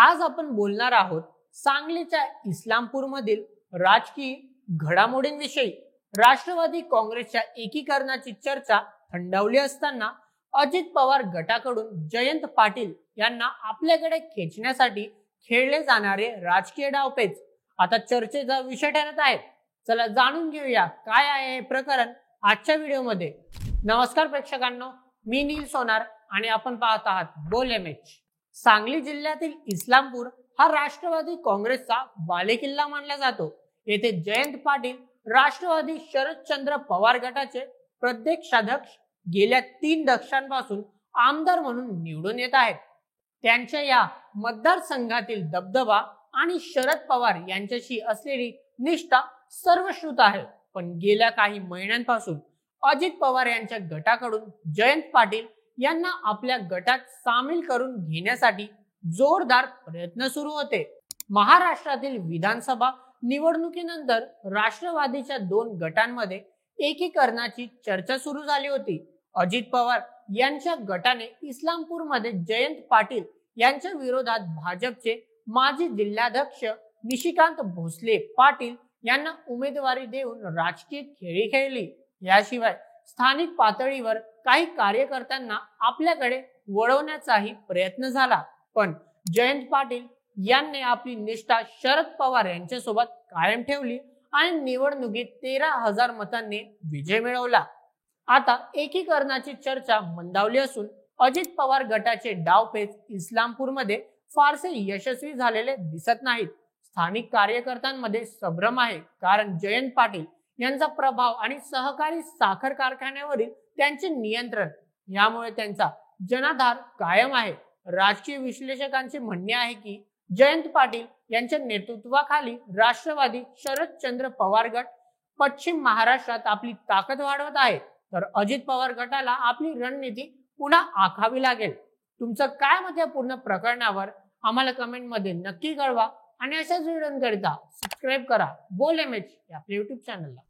आज आपण बोलणार आहोत सांगलीच्या इस्लामपूरमधील राजकीय घडामोडींविषयी। राष्ट्रवादी काँग्रेसच्या एकीकरणाची चर्चा थंडावली असताना अजित पवार गटाकडून जयंत पाटील यांना आपल्याकडे खेचण्यासाठी खेळले जाणारे राजकीय डावपेच आता चर्चेचा विषय ठरत आहेत। चला जाणून घेऊया काय आहे हे प्रकरण आजच्या व्हिडिओमध्ये। नमस्कार प्रेक्षकांनो, मी नील सोनार आणि आपण पाहत आहात बोल एमएच। सांगली जिल्ह्यातील इस्लामपूर हा राष्ट्रवादी काँग्रेसचा बालेकिल्ला मानला जातो। येथे जयंत पाटील राष्ट्रवादी शरदचंद्र पवार गटाचे प्रदेशाध्यक्ष गेल्या 3 दशकांपासून आमदार म्हणून निवडून येत आहेत। त्यांच्या या मतदारसंघातील दबदबा आणि शरद पवार यांच्याशी असलेली निष्ठा सर्वश्रुत आहे। पण गेल्या काही महिन्यांपासून अजित पवार यांच्या गटाकडून जयंत पाटील यांना आपल्या गटात सामील करून घेण्यासाठी जोरदार प्रयत्न सुरू होते। महाराष्ट्रातील विधानसभा निवडणुकीनंतर राष्ट्रवादीच्या 2 गटांमध्ये एकीकरणाची चर्चा सुरू झाली होती। अजित पवार यांच्या गटाने इस्लामपूरमध्ये जयंत पाटील यांच्या विरोधात भाजपचे माजी जिल्हाध्यक्ष निशिकांत भोसले पाटील यांना उमेदवारी देऊन राजकीय खेळी खेळली। याशिवाय स्थानिक पातळीवर काही कार्यकर्त्यांना आपल्याकडे वळवण्याचाही प्रयत्न झाला। पण जयंत पाटील यांनी आपली निष्ठा शरद पवार यांच्यासोबत कायम ठेवली आणि निवडणुकीत 13,000 मतांनी विजय मिळवला। आता एकीकरणाची चर्चा मंदावली असून अजित पवार गटाचे डावपेच इस्लामपूरमध्ये फारसे यशस्वी झालेले दिसत नाहीत। स्थानिक कार्यकर्त्यांमध्ये संभ्रम आहे, कारण जयंत पाटील यांचा प्रभाव आणि सहकारी साखर कारखान्यावरील त्यांचे नियंत्रण यामुळे त्यांचा जनाधार कायम आहे। राजकीय विश्लेषकांचे म्हणणे आहे की जयंत पाटील यांच्या नेतृत्वाखाली राष्ट्रवादी शरदचंद्र पवार गट पश्चिम महाराष्ट्रात आपली ताकद वाढवत आहे, तर अजित पवार गटाला आपली रणनीती पुन्हा आखावी लागेल। तुमचं काय मत या पूर्ण प्रकरणावर आम्हाला कमेंट मध्ये नक्की कळवा आणि अशाच व्हिडिओंकरिता सबस्क्राईब करा बोल एमएच या आपल्या YouTube चॅनलला।